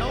9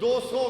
200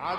8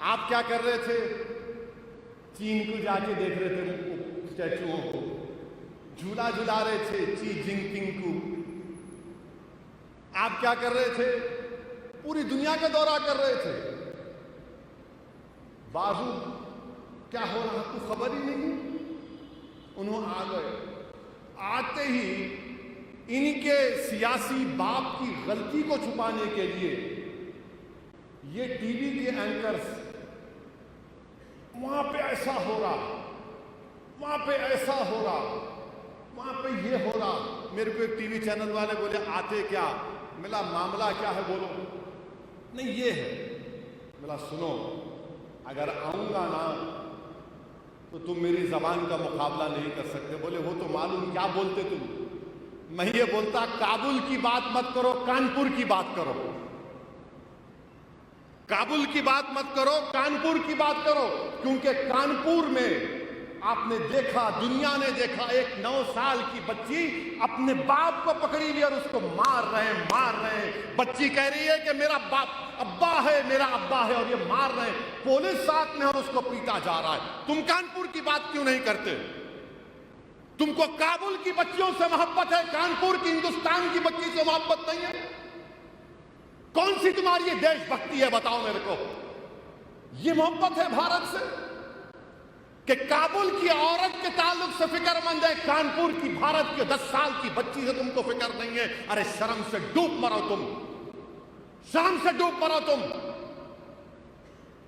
آپ کیا کر رہے تھے؟ چین کو جا کے دیکھ رہے تھے اسٹیچوؤں کو، جھولا جھلا رہے تھے شی جن پنگ کو۔ آپ کیا کر رہے تھے؟ پوری دنیا کا دورہ کر رہے تھے۔ بازو کیا ہو رہا کو خبر ہی نہیں۔ انہوں آ گئے، آتے ہی ان کے سیاسی باپ کی غلطی کو چھپانے کے لیے یہ ٹی وی کے اینکرز وہاں پہ ایسا ہو رہا، وہاں پہ ایسا ہو رہا، وہاں پہ یہ ہو رہا۔ میرے کو ایک ٹی وی چینل والے بولے آتے کیا؟ ملا معاملہ کیا ہے بولو؟ نہیں یہ ہے۔ ملا سنو، اگر آؤں گا نا تو تم میری زبان کا مقابلہ نہیں کر سکتے۔ بولے وہ تو معلوم، کیا بولتے تم؟ میں یہ بولتا کابل کی بات مت کرو، کانپور کی بات کرو۔ کابل کی بات مت کرو، کانپور کی بات کرو، کیونکہ کانپور میں آپ نے دیکھا، دنیا نے دیکھا، ایک 9 سال کی بچی اپنے باپ کو پکڑی ہوئی اور اس کو مار رہے ہیں۔ بچی کہہ رہی ہے کہ میرا باپ ابا ہے، میرا ابا ہے، اور یہ مار رہے ہیں، پولیس ساتھ میں اور اس کو پیٹا جا رہا ہے۔ تم کانپور کی بات کیوں نہیں کرتے؟ تم کو کابل کی بچیوں سے محبت ہے، کانپور کی ہندوستان کی بچی سے محبت نہیں ہے؟ کون سی تمہاری یہ دیش بھکتی ہے بتاؤ میرے کو؟ یہ محبت ہے بھارت سے کہ کابل کی عورت کے تعلق سے فکر مند ہے، کانپور کی بھارت کے 10 سال کی بچی سے تم کو فکر نہیں ہے؟ ارے شرم سے ڈوب مرو تم، شرم سے ڈوب مرو تم۔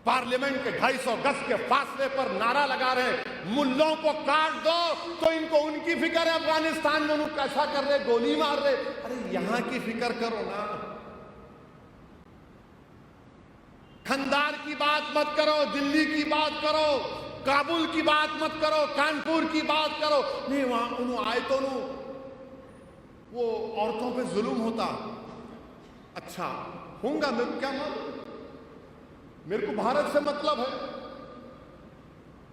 پارلیمنٹ کے 250 گز کے فاصلے پر نعرہ لگا رہے ہیں ملوں کو کاٹ دو، تو ان کو ان کی فکر ہے افغانستان میں انہوں کیسا کر رہے، گولی مار رہے۔ ارے یہاں کی فکر کرو نا، کھندار کی بات مت کرو، دلی کی بات کرو، کابل کی بات مت کرو، کانپور کی بات کرو۔ نہیں وہاں انہوں آئے تو وہ عورتوں پہ ظلم ہوتا۔ اچھا ہوں گا، میرے کو کیا معلوم؟ میرے کو بھارت سے مطلب ہے،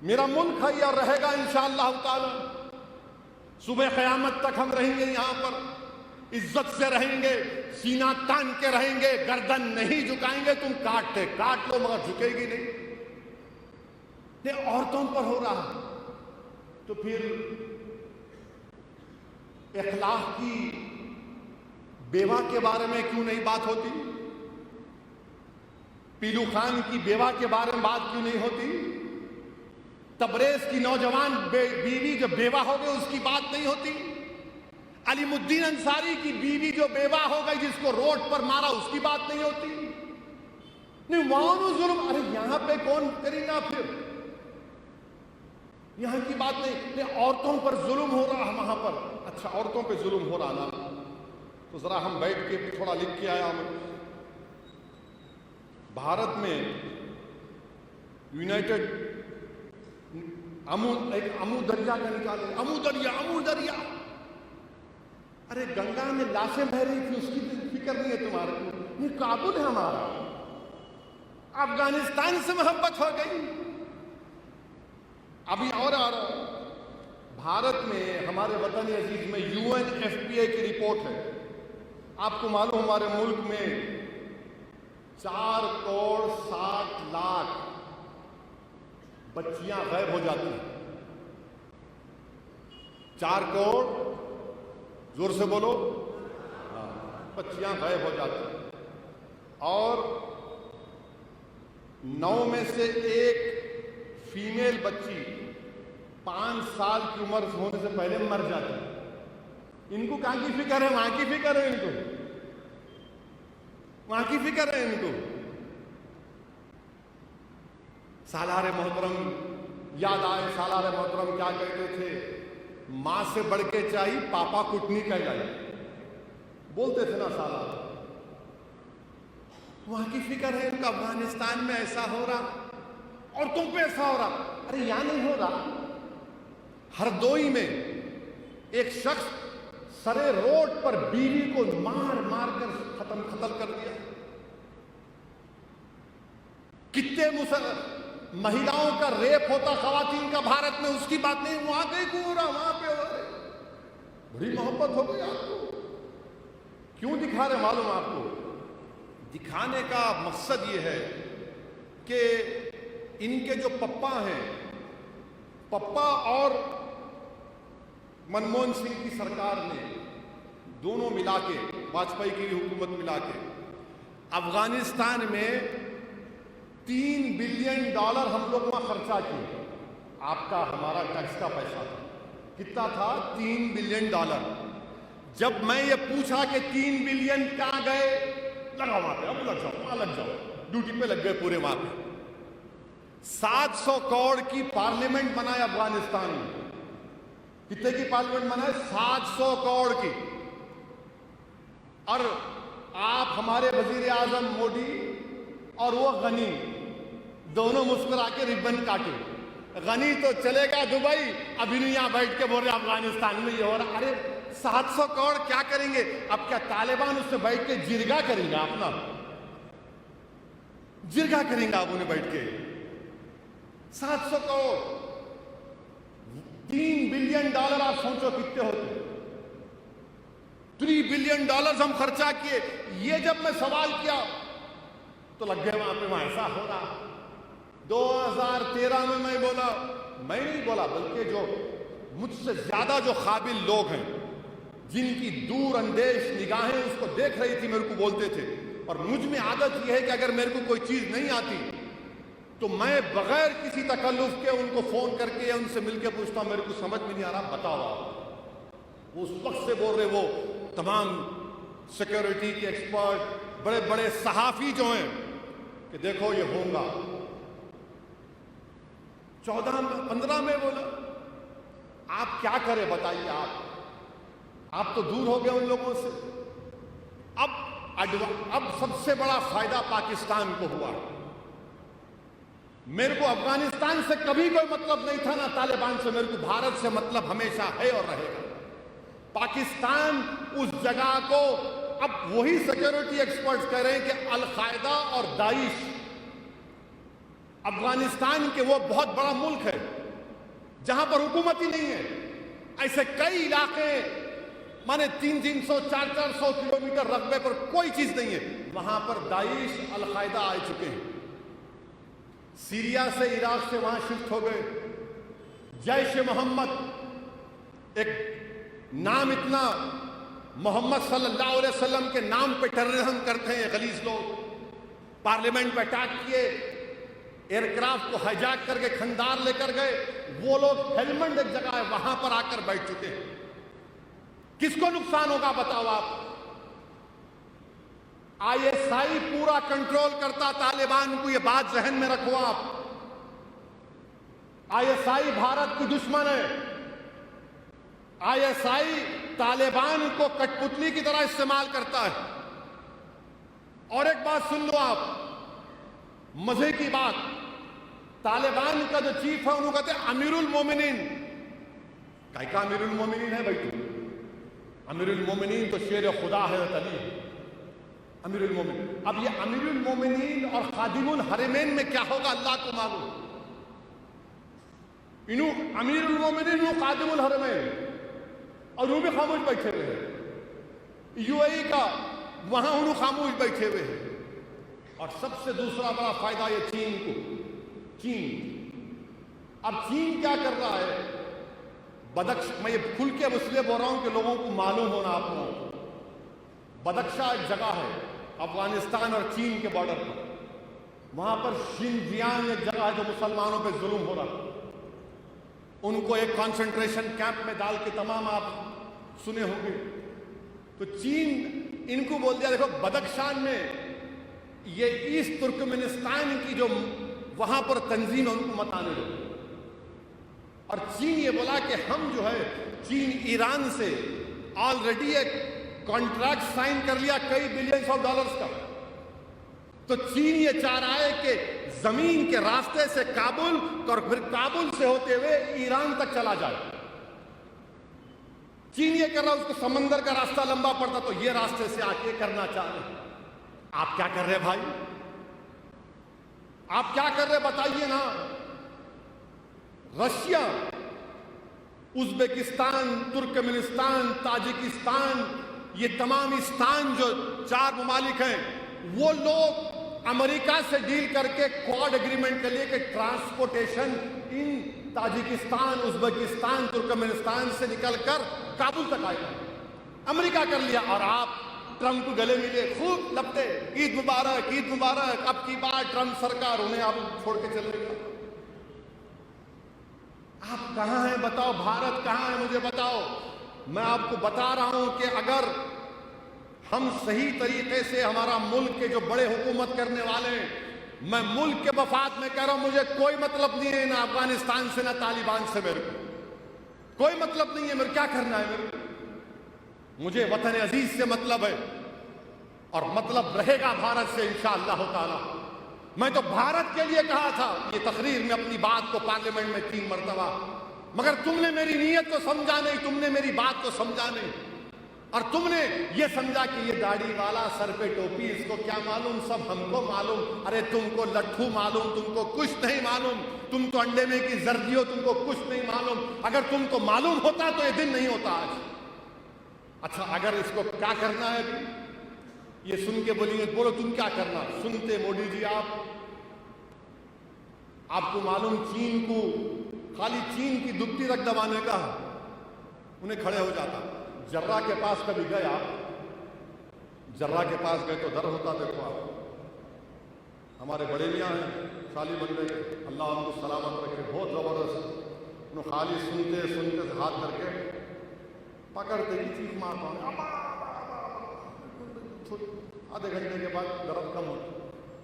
میرا ملک ہے یا رہے گا انشاءاللہ تعالی۔ صبح قیامت تک ہم رہیں گے یہاں پر، عزت سے رہیں گے، سینہ تان کے رہیں گے، گردن نہیں جھکائیں گے۔ تم کاٹتے کاٹ لو مگر جھکے گی نہیں۔ یہ عورتوں پر ہو رہا تو پھر اخلاق کی بیوہ کے بارے میں کیوں نہیں بات ہوتی؟ پیلو خان کی بیوہ کے بارے میں بات کیوں نہیں ہوتی؟ تبریز کی نوجوان بیوی جو بیوہ ہو گئی اس کی بات نہیں ہوتی؟ علیم الدین انصاری کی بیوی جو بیوہ ہو گئی جس کو روڈ پر مارا اس کی بات نہیں ہوتی؟ نہیں وہاں ظلم، ارے یہاں پہ کون کری نا؟ پھر یہاں کی بات نہیں، عورتوں پر ظلم ہو رہا وہاں پر۔ اچھا عورتوں پہ ظلم ہو رہا نا، تو ذرا ہم بیٹھ کے تھوڑا لکھ کے آیا ہوں۔ بھارت میں یونائٹڈ ایک امو دریا کا نکالے، امو دریا۔ ارے گنگا میں لاشیں بہ رہی تھی، اس کی فکر نہیں ہے تمہارے کو؟ یہ کابل ہے ہمارا، افغانستان سے محبت ہو گئی۔ ابھی اور آ رہا بھارت میں، ہمارے وطن عزیز میں UNFPA کی رپورٹ ہے۔ آپ کو معلوم ہمارے ملک میں 4 کروڑ 60 لاکھ بچیاں غائب ہو جاتی ہیں۔ 4 کروڑ، زور سے بولو، بچیاں غائب ہو جاتی ہیں، اور 9 میں سے 1 فیمیل بچی 5 سال کی عمر ہونے سے پہلے مر جاتی ہے۔ ان کو کہاں کی فکر ہے؟ وہاں کی فکر ہے، ان کو وہاں کی فکر ہے ان کو۔ سالار محترم یاد آئے، سالار محترم کیا کہتے تھے؟ ماں سے بڑھ کے چاہیے پاپا کٹنی کہلائی، بولتے تھے نا سالار۔ وہاں کی فکر ہے ان کا، افغانستان میں ایسا ہو رہا اور تم پہ ایسا ہو رہا۔ ارے یہاں نہیں ہو رہا، ہردوئی میں ایک شخص سرے روڈ پر بیوی کو مار مار کر قتل کر دیا۔ کتنے مہیلاؤں کا ریپ ہوتا خواتین کا بھارت میں، اس کی بات نہیں۔ وہاں کہیں کو ہو رہا، وہاں پہ ہو رہا۔ بڑی محبت ہو گئی آپ کو۔ کیوں دکھا رہے معلوم آپ کو؟ دکھانے کا مقصد یہ ہے کہ ان کے جو پپا ہیں، پپا اور منموہن سنگھ کی سرکار نے دونوں ملا کے، واجپئی کی حکومت ملا کے افغانستان میں $3 بلین ہم لوگ وہاں خرچہ کیے. آپ کا ہمارا ٹیکس کا پیسہ تھا. کتنا تھا؟ $3 بلین. جب میں یہ پوچھا کہ 3 بلین کہاں گئے، لگا وہاں پہ، اب لگ جاؤ، وہاں لگ جاؤ، ڈیوٹی پہ لگ گئے پورے وہاں پہ. 700 کروڑ کی پارلیمنٹ بنائے افغانستان میں. کتنے کی پارلیمنٹ بنائے؟ 700 کروڑ کی. اور آپ ہمارے وزیر اعظم مودی اور وہ غنی دونوں مسکرا کے ربن کاٹے. غنی تو چلے گا دبئی، ابھی نہیں یہاں بیٹھ کے بول رہے افغانستان میں یہ ہو رہا. ارے 700 کروڑ کیا کریں گے؟ اب کیا طالبان اس سے بیٹھ کے جرگا کریں گا؟ اپنا جرگا کریں گا آپ انہیں بیٹھ کے. 700 کروڑ، $3 بلین آپ سوچو کتنے ہوتے. $3 بلین ہم خرچہ کیے. یہ جب میں سوال کیا تو لگ گئے وہاں پہ، وہاں ایسا ہو رہا. 2013 میں بولا، میں نہیں بولا بلکہ جو مجھ سے زیادہ جو قابل لوگ ہیں، جن کی دور اندیش نگاہیں اس کو دیکھ رہی تھی، میرے کو بولتے تھے. اور مجھ میں عادت یہ ہے کہ اگر میرے کو کوئی چیز نہیں آتی تو میں بغیر کسی تکلف کے ان کو فون کر کے یا ان سے مل کے پوچھتا ہوں، میرے کو سمجھ میں نہیں آ رہا، بتاؤ. وہ اس وقت سے بول رہے، وہ تمام سیکیورٹی کے ایکسپرٹ، بڑے بڑے صحافی جو ہیں، کہ دیکھو یہ ہوگا. 15 میں بولا. آپ کیا کریں بتائیے؟ آپ تو دور ہو گئے ان لوگوں سے. اب سب سے بڑا فائدہ پاکستان کو ہوا. میرے کو افغانستان سے کبھی کوئی مطلب نہیں تھا، نہ طالبان سے. میرے کو بھارت سے مطلب ہمیشہ ہے اور رہے گا. پاکستان اس جگہ کو اب وہی سیکیورٹی ایکسپرٹس کہہ رہے ہیں کہ القاعدہ اور داعش افغانستان کے وہ بہت بڑا ملک ہے جہاں پر حکومت ہی نہیں ہے. ایسے کئی علاقے مانے 300 400 کلومیٹر رقبے پر کوئی چیز نہیں ہے، وہاں پر داعش القاعدہ آ چکے ہیں. سیریا سے، عراق سے وہاں شفٹ ہو گئے. جیش محمد، ایک نام اتنا، محمد صلی اللہ علیہ وسلم کے نام پہ ٹیررزم کرتے ہیں غلیظ لوگ. پارلیمنٹ پہ اٹیک کیے، ایئر کرافٹ کو ہائیجیک کر کے کھندار لے کر گئے. وہ لوگ ہیلمنڈ ایک جگہ ہے وہاں پر آ کر بیٹھ چکے ہیں. کس کو نقصان ہوگا بتاؤ آپ؟ ISI پورا کنٹرول کرتا طالبان کو، یہ بات ذہن میں رکھو آپ. ISI بھارت کی دشمن ہے. ISI طالبان کو کٹ پتلی کی طرح استعمال کرتا ہے. اور ایک بات سن لو آپ، مزے کی بات، طالبان کا جو چیف ہے انہوں کہتے ہیں امیر المومنین. کئی کا امیر المومنین ہے بھائی؟ تو امیر المومنین تو شیر خدا ہے علی، امیر المومنین. اب یہ امیر المومنین اور خادم الحرمین میں کیا ہوگا اللہ کو معلوم. انہوں امیر المومنین و خادم الحرمین، اور وہ بھی خاموش بیٹھے ہوئے ہیں. UAE کا وہاں انہوں خاموش بیٹھے ہوئے ہیں. اور سب سے دوسرا بڑا فائدہ یہ چین کو. اب چین کیا کر رہا ہے؟ میں یہ کھل کے اس لیے بول رہا ہوں کہ لوگوں کو معلوم ہونا. آپ کو بدخشاں ایک جگہ ہے افغانستان اور چین کے بارڈر پر، وہاں پر شنجیانگ ایک جگہ ہے جو مسلمانوں پہ ظلم ہو رہا. ان کو ایک کانسنٹریشن کیمپ میں ڈال کے، تمام آپ سنے ہوں گے. تو چین ان کو بول دیا دیکھو بدخشان میں یہ ایسٹ ترکمنستان کی جو وہاں پر تنظیم ہے ان کو مت آنے دو. اور چین یہ بولا کہ ہم جو ہے، چین ایران سے آلریڈی ایک کانٹریکٹ سائن کر لیا کئی بلینز آف ڈالرز کا. تو چین یہ چاہ رہا ہے کہ زمین کے راستے سے کابل اور پھر کابل سے ہوتے ہوئے ایران تک چلا جائے. چین یہ کر رہا ہے، اس کو سمندر کا راستہ لمبا پڑتا تو یہ راستے سے آ کے کرنا چاہ رہے ہیں. آپ کیا کر رہے بھائی؟ آپ کیا کر رہے بتائیے نا. رشیا، ازبکستان، ترکمنستان، تاجکستان، یہ تمام استان جو 4 ممالک ہیں، وہ لوگ امریکہ سے ڈیل کر کے کوڈ ایگریمنٹ کر لیے کہ ٹرانسپورٹیشن ان تاجکستان، ازبکستان، ترکمنستان سے نکل کر کابل تک آئے گا، امریکہ کر لیا، اور آپ ٹرمپ کو گلے ملے، خوب لپٹے، عید مبارک، عید مبارک، اب کی بار ٹرمپ سرکار، انہیں آپ چھوڑ کے چلے گا۔ آپ کہاں ہیں بتاؤ؟ بھارت کہاں ہے مجھے بتاؤ؟ میں آپ کو بتا رہا ہوں کہ اگر ہم صحیح طریقے سے ہمارا ملک کے جو بڑے حکومت کرنے والے ہیں، میں ملک کے مفاد میں کہہ رہا ہوں، مجھے کوئی مطلب نہیں ہے نہ افغانستان سے نہ طالبان سے، میرے کو کوئی مطلب نہیں ہے، میرے کیا کرنا ہے، میرے کو مجھے وطن عزیز سے مطلب ہے، اور مطلب رہے گا بھارت سے انشاءاللہ تعالی۔ میں تو بھارت کے لیے کہا تھا یہ تقریر میں اپنی بات کو پارلیمنٹ میں 3 مرتبہ، مگر تم نے میری نیت کو سمجھا نہیں، تم نے میری بات کو سمجھا نہیں، اور تم نے یہ سمجھا کہ یہ داڑھی والا، سر پہ ٹوپی، اس کو کیا معلوم، سب ہم کو معلوم۔ ارے تم کو لٹھو معلوم، تم کو کچھ نہیں معلوم، تم تو انڈے میں کی زردی ہو، تم کو کچھ نہیں معلوم۔ اگر تم کو معلوم ہوتا تو یہ دن نہیں ہوتا آج۔ اچھا اگر اس کو کیا کرنا ہے، یہ سن کے بولیں گے، بولو تم کیا کرنا؟ سنتے موڈی جی آپ کو معلوم چین کو خالی چین کی دبتی تک دبانے کا انہیں کھڑے ہو جاتا۔ جرہ کے پاس کبھی گئے آپ؟ جرہ کے پاس گئے تو در ہوتا، دیکھو آپ ہمارے بڑے میاں ہیں شالی بن گئے، اللہ ان کو سلامت رکھے، بہت زبردست، انہوں خالی سنتے سنتے ہاتھ کر کے پکڑتے ہی چیخ مارتا، آدھے گھنٹے کے بعد درد کم ہوتا۔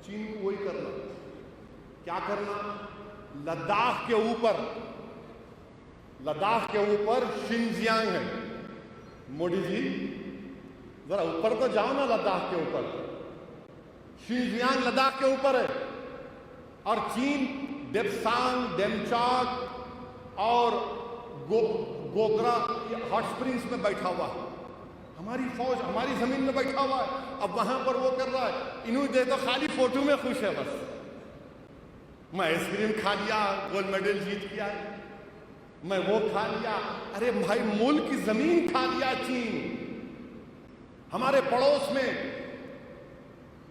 چین کو وہی کرنا، کیا کرنا؟ لداخ کے اوپر شنجیانگ ہے، موڈی جی ذرا اوپر تو جاؤ نا، لداخ کے اوپر، شنجیانگ لداخ کے اوپر ہے، اور چین ڈیپسانگ، ڈیمچاک اور گوگرا ہاٹ اسپرنگس میں بیٹھا ہوا ہے، ہماری فوج ہماری زمین میں بیٹھا ہوا ہے، اب وہاں پر وہ کر رہا ہے، انہوں دے تو خالی فوٹو میں خوش ہے، بس میں آئس کریم کھا لیا، گولڈ میڈل جیت کیا، میں وہ کھا لیا۔ ارے بھائی ملک کی زمین کھا لیا چین، ہمارے پڑوس میں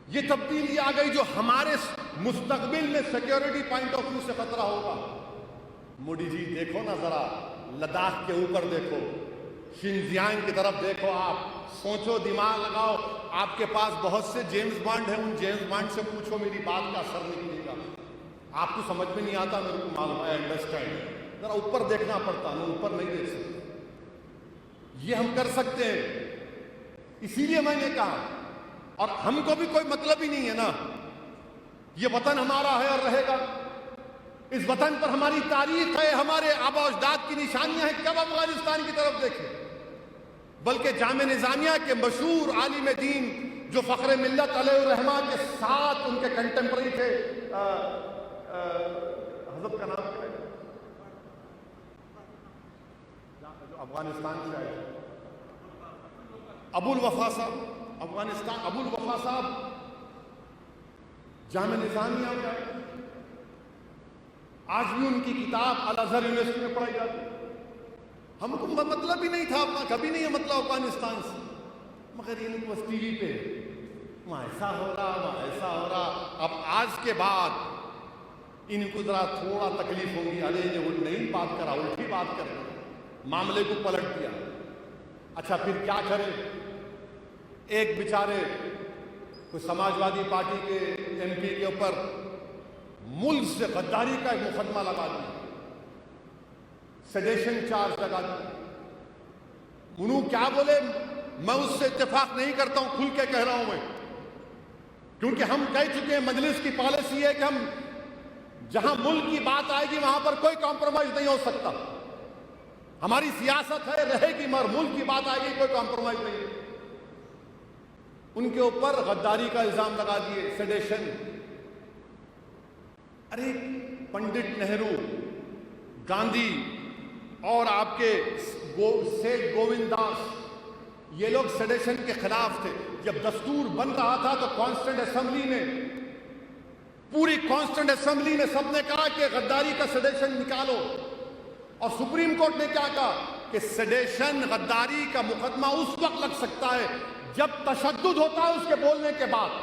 یہ تبدیلی آ گئی جو ہمارے مستقبل میں سیکیورٹی پوائنٹ آف ویو سے خطرہ ہوگا۔ موڈی جی دیکھو نا ذرا، لداخ کے اوپر دیکھو، شنجیانگ کی طرف دیکھو، آپ سوچو، دماغ لگاؤ، آپ کے پاس بہت سے جیمز بانڈ ہیں، ان جیمز بانڈ سے پوچھو، میری بات کا اثر نہیں ملے گا، آپ کو سمجھ میں نہیں آتا، میرے کو معلوم ہے، انڈرسٹینڈ، ذرا اوپر دیکھنا پڑتا ہے، اوپر نہیں دیکھ سکتے، یہ ہم کر سکتے ہیں، اسی لیے میں نے کہا، اور ہم کو بھی کوئی مطلب ہی نہیں ہے نا، یہ وطن ہمارا ہے اور رہے گا، اس وطن پر ہماری تاریخ ہے، ہمارے آباء و اجداد کی نشانیاں ہیں، کب افغانستان کی طرف دیکھیں، بلکہ جامعہ نظامیہ کے مشہور عالم دین جو فخر ملت علیہ الرحمہ کے ساتھ ان کے کنٹمپرری تھے، حضرت کا نام کیا ہے جو افغانستان سے آئے، ابو الوفا صاحب، افغانستان ابو الوفا صاحب جامعہ نظامیہ کا، آج بھی ان کی کتاب الازہر یونیورسٹی میں پڑھائی جاتی ہے۔ ہم کو مطلب ہی نہیں تھا اپنا، کبھی نہیں ہے مطلب افغانستان سے، مگر ان کو بس ٹی وی پہ وہاں ایسا ہو رہا، وہاں ایسا ہو رہا۔ اب آج کے بعد ان کو ذرا تھوڑا تکلیف ہوگی، ارے یہ نہیں بات کرا، الٹی بات کر معاملے کو پلٹ دیا۔ اچھا پھر کیا کرے؟ ایک بیچارے کوئی سماجوادی پارٹی کے ایم پی کے اوپر ملک سے غداری کا ایک مقدمہ لگا دیا، سیڈیشن چارج لگا دیا۔ انہوں کیا بولے؟ میں اس سے اتفاق نہیں کرتا ہوں، کھل کے کہہ رہا ہوں میں، کیونکہ ہم کہہ چکے ہیں، مجلس کی پالیسی ہے کہ ہم جہاں ملک کی بات آئے گی وہاں پر کوئی کمپرومائز نہیں ہو سکتا، ہماری سیاست ہے، رہے گی، مگر ملک کی بات آئے گی کوئی کمپرومائز نہیں۔ ان کے اوپر غداری کا الزام لگا دیے، سیڈیشن۔ ارے پنڈت نہرو، گاندھی اور آپ کے سیٹھ گووند داس، یہ لوگ سیڈیشن کے خلاف تھے۔ جب دستور بن رہا تھا تو کانسٹنٹ اسمبلی میں، پوری کانسٹنٹ اسمبلی میں سب نے کہا کہ غداری کا سیڈیشن نکالو، اور سپریم کورٹ نے کیا کہا کہ سیڈیشن غداری کا مقدمہ اس وقت لگ سکتا ہے جب تشدد ہوتا ہے اس کے بولنے کے بعد۔